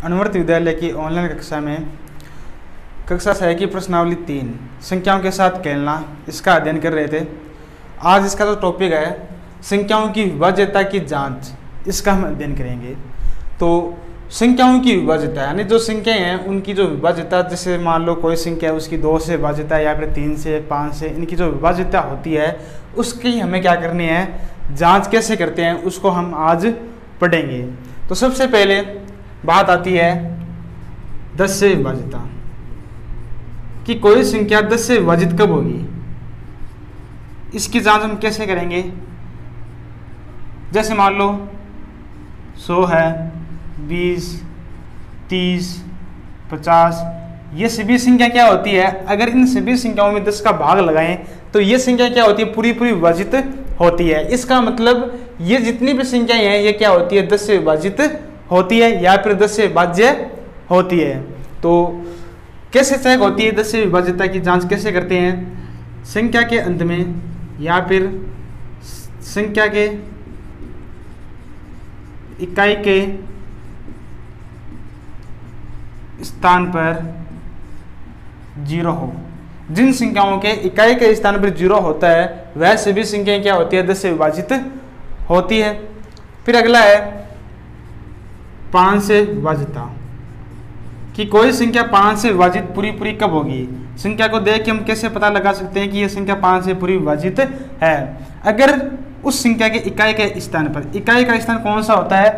अनुवर्त विद्यालय की ऑनलाइन कक्षा में कक्षा 6 की प्रश्नावली 3 संख्याओं के साथ खेलना, इसका अध्ययन कर रहे थे। आज इसका जो टॉपिक है संख्याओं की विभाज्यता की जांच, इसका हम अध्ययन करेंगे। तो संख्याओं की विभाज्यता यानी जो संख्याएं हैं उनकी जो विभाज्यता, जैसे मान लो कोई संख्या है उसकी 2 से विभाज्यता या फिर 3 से 5 से, इनकी जो विभाज्यता होती है उसकी हमें क्या करनी है, जांच कैसे करते हैं उसको हम आज पढ़ेंगे। तो सबसे पहले बात आती है 10 से विभाज्यता कि कोई संख्या 10 से विभाजित कब होगी, इसकी जांच हम कैसे करेंगे। जैसे मान लो 100 है, 20, 30, 50, ये सभी संख्या क्या होती है, अगर इन सभी संख्याओं में 10 का भाग लगाएं तो ये संख्या क्या होती है, पूरी पूरी विभाजित होती है। इसका मतलब ये जितनी भी संख्याएं हैं ये क्या होती है, 10 से विभाजित होती है या फिर 10 से विभाज्य होती है। तो कैसे चेक होती है 10 से विभाज्यता की जांच कैसे करते हैं, संख्या के अंत में या फिर संख्या के इकाई के स्थान पर 0 हो। जिन संख्याओं के इकाई के स्थान पर 0 होता है वह सभी संख्याएं क्या होती है, 10 से विभाजित होती है। फिर अगला है 5 से विभाज्यता कि कोई संख्या 5 से विभाजित पूरी पूरी कब होगी। संख्या को देख के हम कैसे पता लगा सकते हैं कि यह संख्या 5 से पूरी विभाजित है, अगर उस संख्या के इकाई के स्थान पर, इकाई का स्थान कौन सा होता है,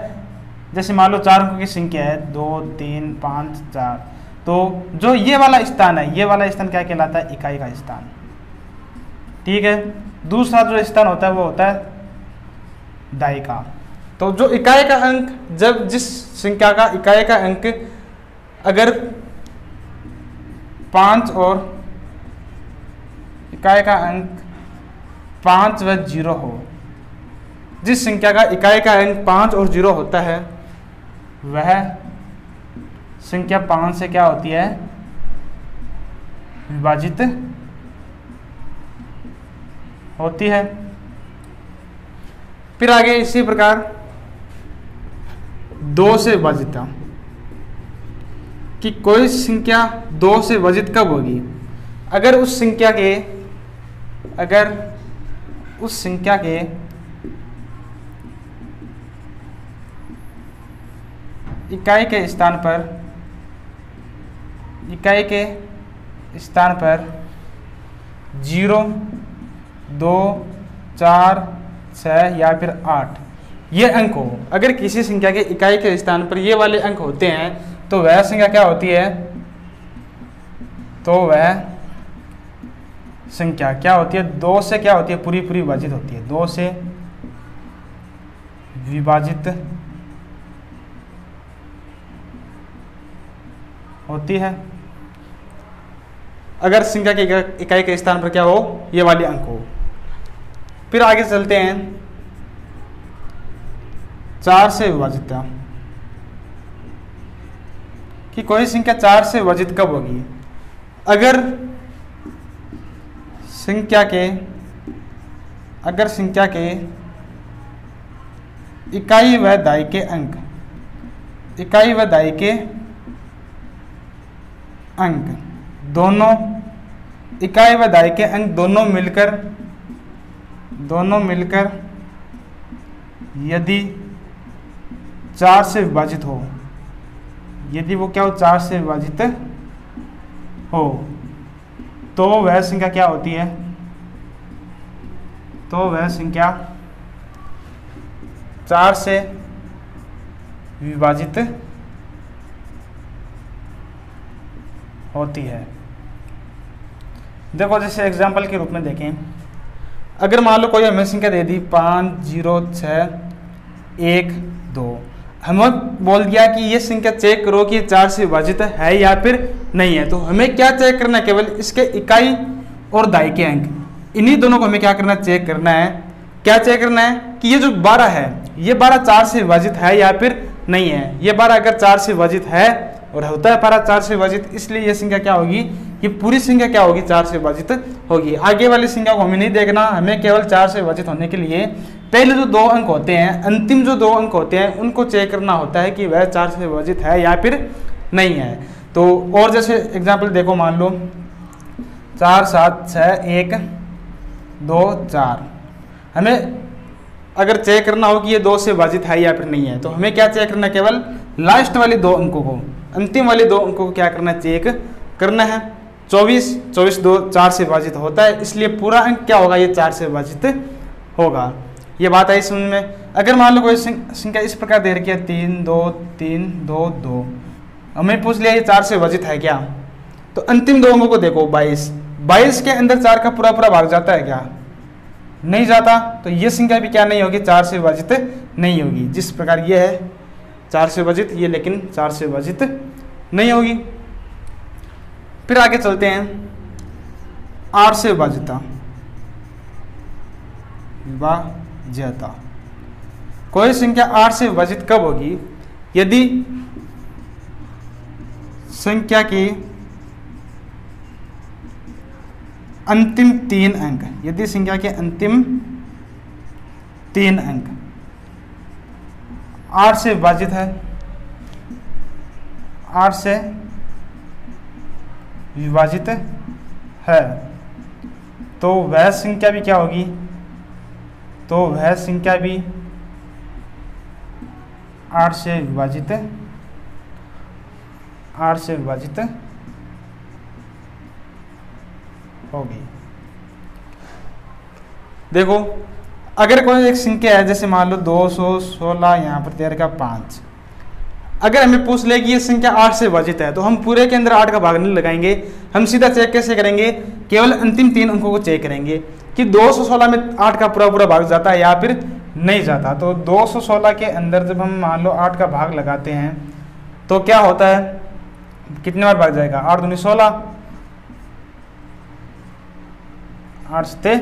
जैसे मान लो 4 अंकों की संख्या है 2, 3, 5, 4, तो जो ये वाला स्थान है, ये वाला स्थान क्या कहलाता है, इकाई का स्थान। ठीक है। दूसरा जो स्थान होता है वो होता है दाई का। तो जो इकाई का अंक, जब जिस संख्या का इकाई का अंक अगर 5 और इकाई का अंक 5 व 0 हो, जिस संख्या का इकाई का अंक 5 और 0 होता है वह संख्या 5 से क्या होती है, विभाजित होती है। फिर आगे इसी प्रकार 2 से विभाज्यता कि कोई संख्या 2 से विभाजित कब होगी, अगर उस संख्या के इकाई के स्थान पर 0, 2, 4, 6 या फिर 8 ये अंक हो। अगर किसी संख्या के इकाई के स्थान पर ये वाले अंक होते हैं तो वह संख्या क्या होती है, तो वह संख्या क्या होती है, 2 से क्या होती है, पूरी पूरी विभाजित होती है, 2 से विभाजित होती है अगर संख्या के इकाई के स्थान पर क्या हो, ये वाले अंक हो। फिर आगे चलते हैं 4 से विभाज्यता कि कोई संख्या 4 से विभाजित कब होगी, अगर संख्या के इकाई व दाई के अंक, इकाई व दाई के अंक दोनों, इकाई व दाई के अंक दोनों मिलकर यदि 4 से विभाजित हो, यदि वो क्या हो, 4 से विभाजित हो, तो वह संख्या क्या होती है, तो वह संख्या 4 से विभाजित होती है। देखो जैसे एग्जाम्पल के रूप में देखें, अगर मान लो कोई हमें संख्या दे दी 5, 0, 6, 1, 2, हमें बोल दिया कि ये संख्या चेक करो कि 4 से विभाजित है या फिर नहीं है। तो हमें क्या चेक करना है, केवल इसके इकाई और दाई के अंक, इन्हीं दोनों को हमें क्या करना, चेक करना है। क्या चेक करना है कि ये जो 12 है, ये 12 4 से विभाजित है या फिर नहीं है। ये 12 अगर 4 से विभाजित है और होता है 12 4 से विभाजित, इसलिए ये संख्या क्या होगी, ये पूरी संख्या क्या होगी, 4 से विभाजित होगी। आगे वाली संख्या को हमें नहीं देखना, हमें केवल 4 से विभाजित होने के लिए पहले जो 2 अंक होते हैं, अंतिम जो 2 अंक होते हैं, उनको चेक करना होता है कि वह 4 से विभाजित है या फिर नहीं है। तो और जैसे एग्जाम्पल देखो, मान लो 4 7 6 1 2 4। हमें अगर चेक करना हो कि ये 2 से विभाजित है या फिर नहीं है, तो हमें क्या चेक करना है, केवल लास्ट वाले 2 अंकों को, अंतिम वाले 2 अंकों को क्या करना है, चेक करना है। 24 2 4 से विभाजित होता है, इसलिए पूरा अंक क्या होगा, ये 4 से विभाजित होगा। ये बात आई समझ में। अगर मान लो कोई संख्या इस प्रकार दे रखी है 3 2 3 2 2, हमें पूछ लिया ये 4 से विभाजित है क्या, तो अंतिम 2 अंकों को देखो, 22 के अंदर 4 का पूरा भाग जाता है क्या, नहीं जाता। तो ये संख्या भी क्या नहीं होगी, 4 से विभाजित नहीं होगी। जिस प्रकार ये है 4 से विभाजित, ये लेकिन 4 से विभाजित नहीं होगी। फिर आगे चलते हैं, 8 से विभाजिता। कोई संख्या 8 से विभाजित कब होगी, यदि संख्या के अंतिम 3 अंक, यदि संख्या के अंतिम 3 अंक 8 से विभाजित है, 8 से विभाजित है, तो वह संख्या भी क्या होगी, तो वह संख्या भी 8 से विभाजित होगी। देखो, अगर कोई एक संख्या है, जैसे मान लो 216, यहाँ पर 13 का 5, अगर हमें पूछ ले कि ये संख्या 8 से विभाजित है, तो हम पूरे के अंदर 8 का भाग नहीं लगाएंगे, हम सीधा चेक कैसे करेंगे, केवल अंतिम 3 अंकों को चेक करेंगे कि 216 में 8 का पूरा भाग जाता है या फिर नहीं जाता। तो 216 के अंदर जब हम मान लो 8 का भाग लगाते हैं, तो क्या होता है, कितने बार भाग जाएगा, 8 दूनी 16, 8 से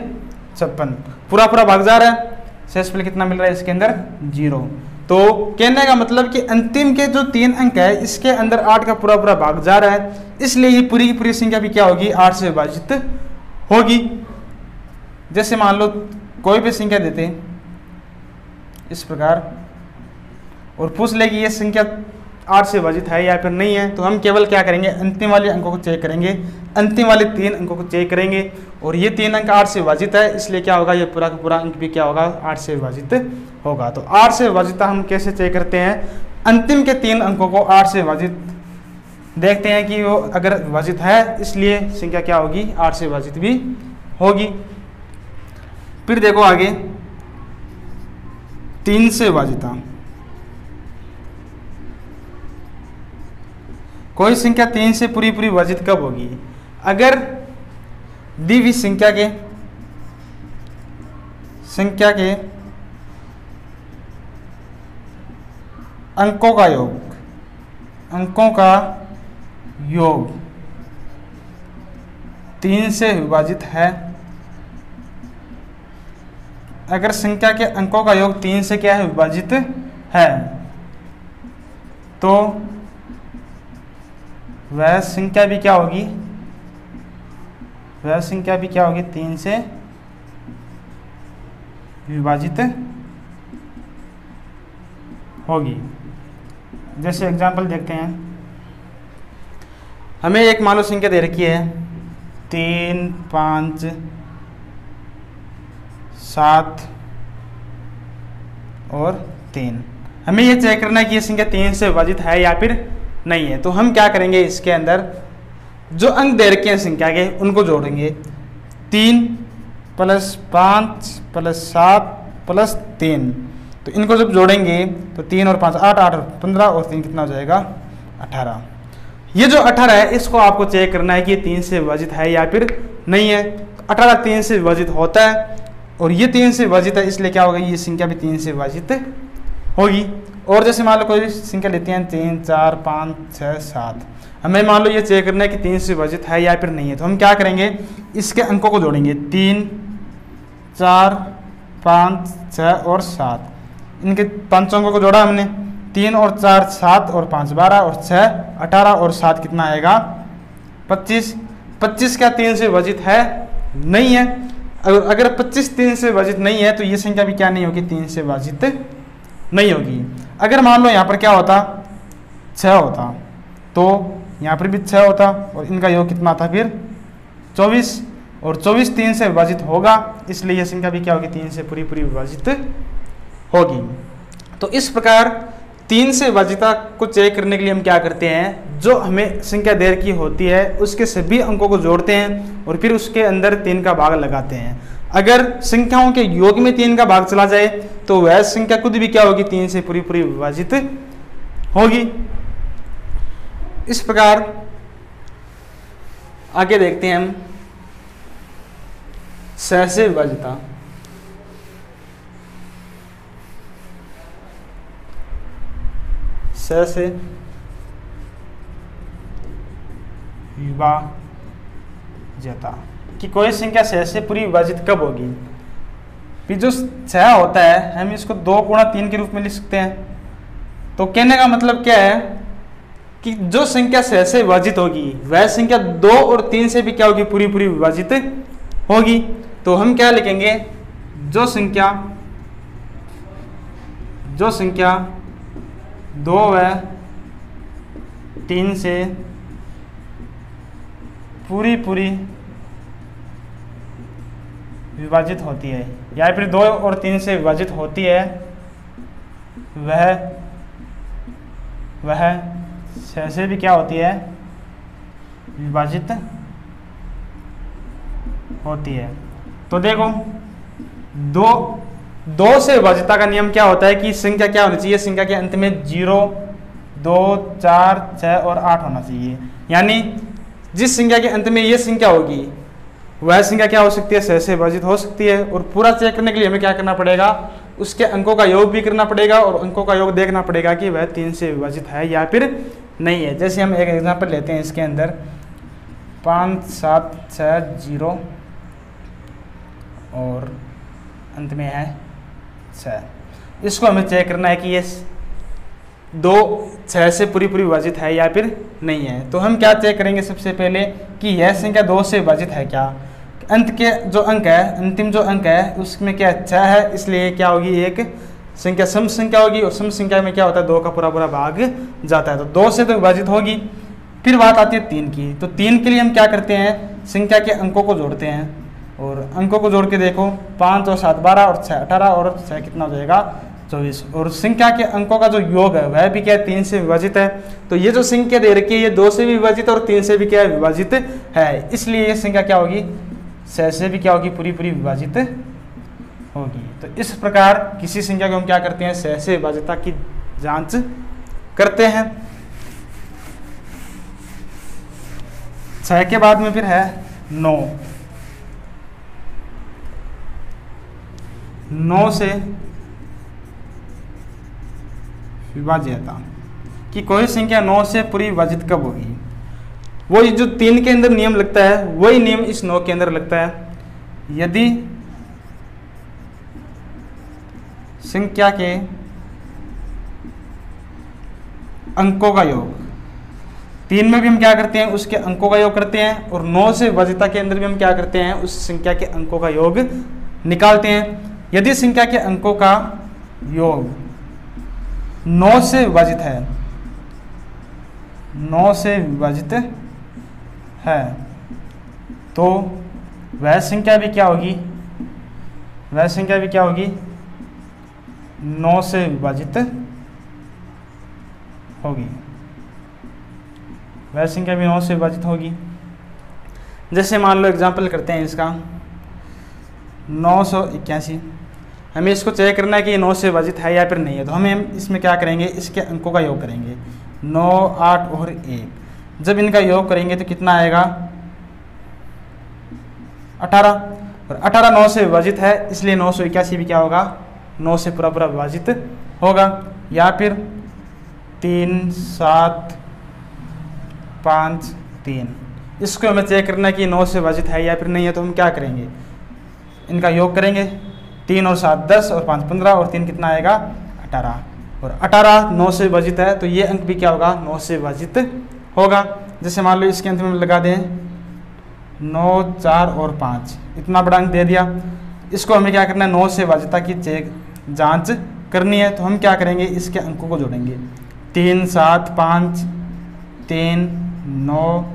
56, पूरा भाग जा रहा है। शेषफल कितना मिल रहा है इसके अंदर, 0। तो कहने का मतलब कि अंतिम के जो 3 अंक है, इसके अंदर 8 का पूरा भाग जा रहा है, इसलिए ये पूरी की पूरी संख्या भी क्या होगी, 8 से विभाजित होगी। जैसे मान लो कोई भी संख्या देते हैं इस प्रकार और पूछ ले कि ये संख्या 8 से विभाजित है या फिर नहीं है, तो हम केवल क्या करेंगे, अंतिम वाले अंकों को चेक करेंगे, अंतिम वाले 3 अंकों को चेक करेंगे, और ये 3 अंक 8 से विभाजित है, इसलिए क्या होगा, ये पूरा का पूरा अंक भी क्या होगा, 8 से विभाजित होगा। तो 8 से विभाजित हम कैसे चेक करते हैं, अंतिम के 3 अंकों को 8 से विभाजित देखते हैं कि वो अगर विभाजित है, इसलिए संख्या क्या होगी, 8 से विभाजित भी होगी। फिर देखो आगे, 3 से विभाजिता। कोई संख्या 3 से पूरी विभाजित कब होगी, अगर दी हुई संख्या के अंकों का योग 3 से विभाजित है। अगर संख्या के अंकों का योग 3 से क्या है, विभाजित है, तो वह संख्या भी क्या होगी, 3 से विभाजित होगी। जैसे एग्जाम्पल देखते हैं, हमें एक मान लो संख्या दे रखी है 3 5 7 और 3। हमें ये चेक करना है कि ये संख्या 3 से विभाजित है या फिर नहीं है। तो हम क्या करेंगे, इसके अंदर जो अंक दे रखे हैं संख्या के, उनको जोड़ेंगे। 3 + 5 + 7 + 3, तो इनको जब जोड़ेंगे तो 3 और 5 8, 8 और 15 और 3 कितना हो जाएगा, 18। ये जो 18 है, इसको आपको चेक करना है कि ये 3 से विभाजित है या फिर नहीं है। 18 3 से विभाजित होता है, और ये 3 से विभाजित है, इसलिए क्या होगा, ये संख्या भी 3 से विभाजित होगी। और जैसे मान लो कोई संख्या लेते हैं 3 4 5 6 7, हमें मान लो ये चेक करना है कि 3 से विभाजित है या फिर नहीं है, तो हम क्या करेंगे, इसके अंकों को जोड़ेंगे। 3 4 5 6 और 7, इनके 5 अंकों को जोड़ा हमने, 3 और 4 7 और 5 12 और 6 18 और 7 कितना आएगा, 25। 25 क्या 3 से विभाजित है, नहीं है। अगर 25 3 से विभाजित नहीं है तो ये संख्या भी क्या नहीं होगी, 3 से विभाजित नहीं होगी। अगर मान लो यहाँ पर क्या होता, 6 होता, तो यहाँ पर भी 6 होता और इनका योग कितना था फिर 24, और 24 3 से विभाजित होगा, इसलिए यह संख्या भी क्या होगी, 3 से पूरी पूरी विभाजित होगी। तो इस प्रकार 3 से विभाजिता को चेक करने के लिए हम क्या करते हैं, जो हमें संख्या दे रखी होती है उसके सभी अंकों को जोड़ते हैं और फिर उसके अंदर 3 का भाग लगाते हैं। अगर संख्याओं के योग में 3 का भाग चला जाए तो वह संख्या खुद भी क्या होगी, 3 से पूरी पूरी विभाजित होगी। इस प्रकार आगे देखते हैं हम 6 से विभाजिता। से विभाज्यता कि कोई संख्या 6 से पूरी विभाजित कब होगी। फिर जो 6 होता है हम इसको 2 गुणा 3 के रूप में लिख सकते हैं। तो कहने का मतलब क्या है कि जो संख्या 6 से विभाजित होगी वह संख्या 2 और 3 से भी क्या होगी, पूरी पूरी विभाजित होगी। तो हम क्या लिखेंगे, जो संख्या 2 व 3 से पूरी पूरी विभाजित होती है, या फिर 2 और 3 से विभाजित होती है, वह 6 से भी क्या होती है, विभाजित होती है। तो देखो 2 से विभाजिता का नियम क्या होता है कि संख्या क्या होनी चाहिए, संख्या के अंत में 0, 2, 4, 6 और 8 होना चाहिए। यानी जिस संख्या के अंत में ये संख्या होगी वह संख्या क्या हो सकती है, 6 से विभाजित हो सकती है। और पूरा चेक करने के लिए हमें क्या करना पड़ेगा, उसके अंकों का योग भी करना पड़ेगा और अंकों का योग देखना पड़ेगा कि वह 3 से विभाजित है या फिर नहीं है। जैसे हम एक एग्जांपल लेते हैं, इसके अंदर 5, 7, 6, 0 और अंत में है 6। इसको हमें चेक करना है कि ये 6 से पूरी पूरी विभाजित है या फिर नहीं है। तो हम क्या चेक करेंगे, सबसे पहले कि यह संख्या 2 से विभाजित है क्या। अंत के जो अंक है, अंतिम जो अंक है उसमें क्या 6 है, इसलिए क्या होगी, एक संख्या सम संख्या होगी और सम संख्या में क्या होता है, 2 का पूरा पूरा भाग जाता है। तो 2 से तो विभाजित होगी। फिर बात आती है 3 की। तो 3 के लिए हम क्या करते हैं, संख्या के अंकों को जोड़ते हैं और अंकों को जोड़ के देखो, 5 और 7 12 और 6 18 और 6 कितना हो जाएगा, 24। और संख्या के अंकों का जो योग है वह भी क्या है, 3 से विभाजित है। तो ये जो संख्या दे रखी है ये 2 से भी विभाजित और 3 से भी क्या है, विभाजित है। इसलिए ये संख्या क्या होगी, 6 से भी क्या होगी, पूरी पूरी विभाजित होगी। तो इस प्रकार किसी संख्या को हम क्या करते हैं, 6 से विभाजिता की जांच करते हैं। 6 के बाद में फिर है 9 से विभाज्यता कि कोई संख्या 9 से पूरी विभाजित कब होगी। वही जो 3 के अंदर नियम लगता है वही नियम इस 9 के अंदर लगता है। यदि संख्या के अंकों का योग, 3 में भी हम क्या करते हैं, उसके अंकों का योग करते हैं और 9 से विभाजिता के अंदर भी हम क्या करते हैं, उस संख्या के अंकों का योग निकालते हैं। यदि संख्या के अंकों का योग 9 से विभाजित है, 9 से विभाजित है, तो वह संख्या भी क्या होगी, 9 से विभाजित होगी। वह संख्या भी 9 से विभाजित होगी। जैसे मान लो एग्जाम्पल करते हैं इसका 981। हमें इसको चेक करना है कि ये 9 से विभाजित है या फिर नहीं है। तो हम इसमें क्या करेंगे, इसके अंकों का योग करेंगे, 9, 8 और 1। जब इनका योग करेंगे तो कितना आएगा, 18। और 18 9 से विभाजित है, इसलिए 981 भी क्या होगा, 9 से पूरा पूरा विभाजित होगा। या फिर 3, 7, 5, 3। इसको हमें चेक करना है कि 9 से विभाजित है या फिर नहीं है। तो हम क्या करेंगे, इनका योग करेंगे, 3 और 7 10 और 5 15 और 3 कितना आएगा, 18। और 18 9 से विभाजित है तो ये अंक भी क्या होगा, 9 से विभाजित होगा। जैसे मान लो इसके अंत में लगा दें 9, 4 और 5, इतना बड़ा अंक दे दिया। इसको हमें क्या करना है, 9 से विभाज्यता की जांच करनी है। तो हम क्या करेंगे, इसके अंकों को जोड़ेंगे। 3, 7, 5, 3, 9,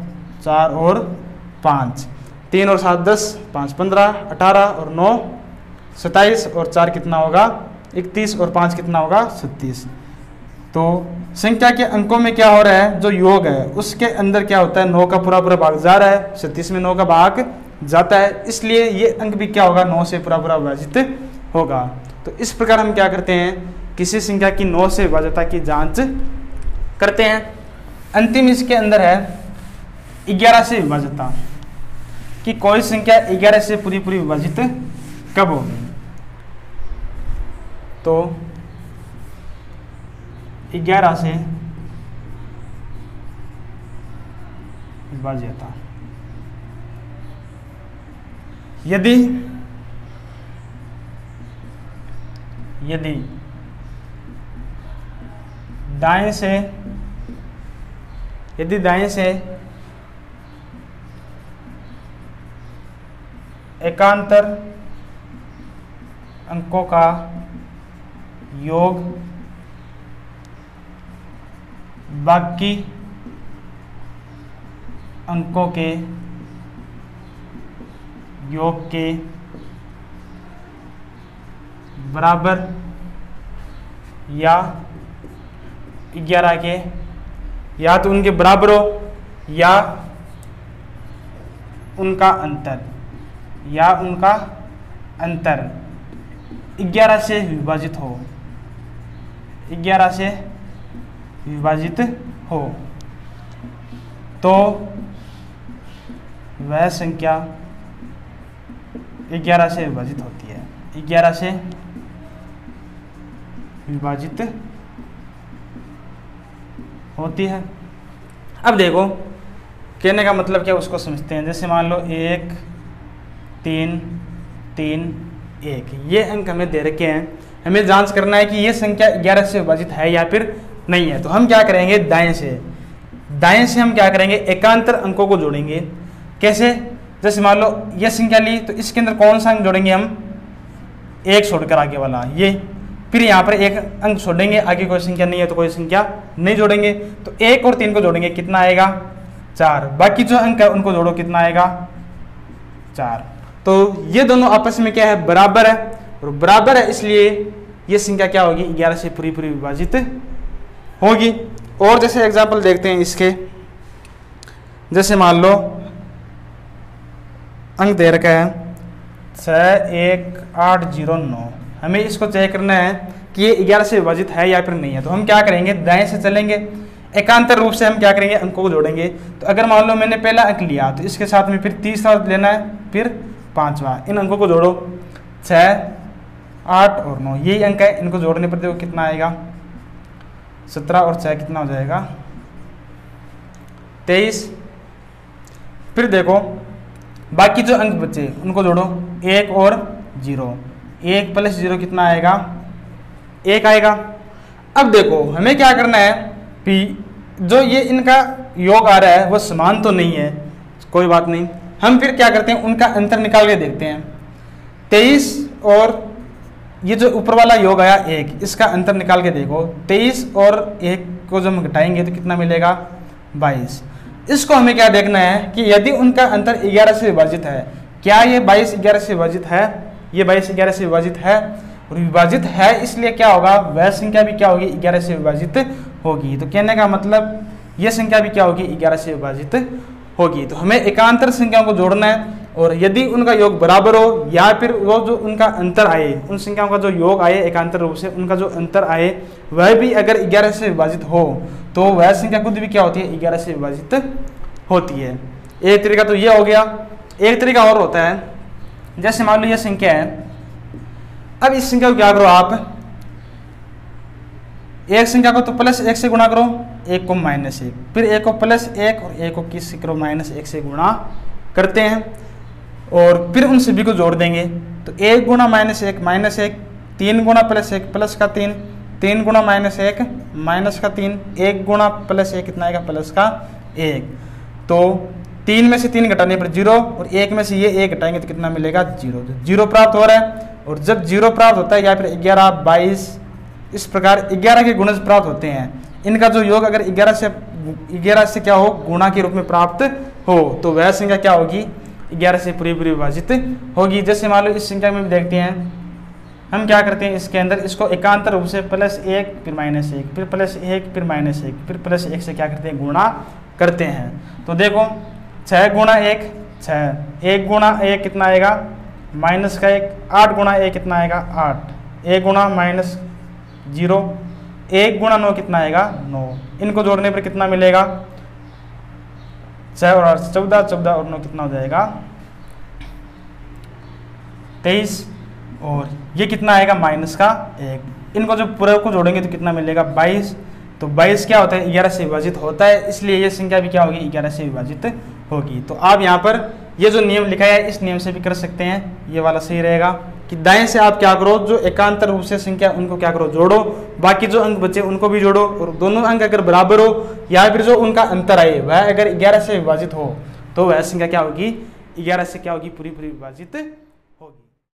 4 और 5, 3 और 7 10, 5 15, 18 और 9 27 और 4 कितना होगा 31 और 5 कितना होगा 36। तो संख्या के अंकों में क्या हो रहा है, जो योग है उसके अंदर क्या होता है, 9 का पूरा भाग जा रहा है, 36 में 9 का भाग जाता है, इसलिए ये अंक भी क्या होगा 9 से पूरा विभाजित होगा। तो इस प्रकार हम क्या करते हैं, किसी संख्या की 9 से विभाज्यता की जांच करते हैं। अंतिम इसके अंदर है 11 से विभाज्यता, कि कोई संख्या 11 से पूरी विभाजित कब होगी। तो 11 से विभाज्यता, यदि दाएं से एकांतर अंकों का योग बाकी अंकों के योग के बराबर या 11 के या तो उनके बराबर हो या उनका अंतर 11 से विभाजित हो, 11 से विभाजित हो, तो वह संख्या 11 से विभाजित होती है, 11 से विभाजित होती है। अब देखो कहने का मतलब क्या उसको समझते हैं। जैसे मान लो 1 3 3 1, ये अंक हमें दे रखे हैं, हमें जांच करना है कि ये संख्या 11 से विभाजित है या फिर नहीं है। तो हम क्या करेंगे, दाएं से हम क्या करेंगे, एकांतर अंकों को जोड़ेंगे। कैसे, जैसे मान लो ये संख्या ली तो इसके अंदर कौन सा अंक जोड़ेंगे हम, 1 छोड़कर आगे वाला ये, फिर यहाँ पर एक अंक छोड़ेंगे, आगे कोई संख्या नहीं है तो कोई संख्या नहीं जोड़ेंगे। तो 1 और 3 को जोड़ेंगे, कितना आएगा 4, बाकी जो अंक है उनको जोड़ो, कितना आएगा 4। तो ये दोनों आपस में क्या है, बराबर है, और बराबर है इसलिए ये संख्या क्या होगी, 11 से पूरी विभाजित होगी। और जैसे एग्जाम्पल देखते हैं इसके, जैसे मान लो अंक दे रखा है 61809, हमें इसको चेक करना है कि ये 11 से विभाजित है या फिर नहीं है। तो हम क्या करेंगे, दाएं से चलेंगे, एकांतर रूप से हम क्या करेंगे, अंकों को जोड़ेंगे। तो अगर मान लो मैंने पहला अंक लिया तो इसके साथ में फिर तीसरा लेना है, फिर 5वां, इन अंकों को जोड़ो, 6 8 और 9 यही अंक है, इनको जोड़ने पर देखो कितना आएगा, 17 और 6 कितना हो जाएगा 23। फिर देखो बाकी जो अंक बचे उनको जोड़ो, 1 और 0, 1 + 0 कितना आएगा 1 आएगा। अब देखो हमें क्या करना है, पी जो ये इनका योग आ रहा है वो समान तो नहीं है, कोई बात नहीं, हम फिर क्या करते हैं उनका अंतर निकाल के देखते हैं। 23 और ये जो ऊपर वाला योग आया 1, इसका अंतर निकाल के देखो, 23 और 1 को जब हम घटाएंगे तो कितना मिलेगा 22। इसको हमें क्या देखना है कि यदि उनका अंतर 11 से विभाजित है, क्या ये 22 11 से विभाजित है, ये 22 11 से विभाजित है, और विभाजित है इसलिए क्या होगा, वह संख्या भी क्या होगी 11 से विभाजित होगी। तो कहने का मतलब यह संख्या भी क्या होगी 11 से विभाजित होगी। तो हमें एकांतर संख्याओं को जोड़ना है, और यदि उनका योग बराबर हो या फिर वो जो उनका अंतर आए, उन संख्याओं का जो योग आए एकांतर रूप से, उनका जो अंतर आए वह भी अगर 11 से विभाजित हो तो वह संख्या खुद भी क्या होती है 11 से विभाजित होती है। एक तरीका तो यह हो गया। एक तरीका और होता है, जैसे मान लो यह संख्या है, अब इस संख्या को क्या करो आप, एक संख्या को तो +1 से गुणा करो, एक को -1, फिर एक को +1 और एक को किससे करो -1 से गुणा करते हैं, और फिर उन सभी को जोड़ देंगे। तो 1 × -1 -1, 3 × +1 +3, 3 × -1 -3, 1 × +1 कितना आएगा +1। तो 3 में से 3 घटाने पर 0 और 1 में से ये 1 घटाएंगे तो कितना मिलेगा 0। 0 प्राप्त हो रहा है। और जब 0 प्राप्त होता है या फिर 11, 22 इस प्रकार 11 के गुणज प्राप्त होते हैं, इनका जो योग अगर 11 से क्या हो गुणा के रूप में प्राप्त हो तो वह संख्या क्या होगी 11 से पूरी विभाजित होगी। जैसे मान लो इस संख्या में भी देखते हैं, हम क्या करते हैं इसके अंदर इसको एकांतर रूप से +1 फिर -1 फिर +1 फिर -1 फिर +1 से क्या करते हैं गुणा करते हैं। तो देखो 6 गुणा 1 6, 1 गुणा 1 कितना आएगा -1, 8 गुणा 1 कितना आएगा 8, 1 गुणा -0, 1 गुणा 9 कितना आएगा 9। इनको जोड़ने पर कितना मिलेगा 6 और 8 14, 14 और 9 कितना हो जाएगा 23 और ये कितना आएगा -1। इनको जब पूरे को जोड़ेंगे तो कितना मिलेगा 22। तो 22 क्या होता है 11 से विभाजित होता है, इसलिए ये संख्या भी क्या होगी 11 से विभाजित होगी। तो आप यहाँ पर ये जो नियम लिखा है इस नियम से भी कर सकते हैं, ये वाला सही रहेगा कि दाएं से आप क्या करो जो एकांतर रूप से संख्या उनको क्या करो जोड़ो, बाकी जो अंक बचे उनको भी जोड़ो और दोनों अंक अगर बराबर हो या फिर जो उनका अंतर आए वह अगर 11 से विभाजित हो तो वह संख्या क्या होगी 11 से क्या होगी पूरी विभाजित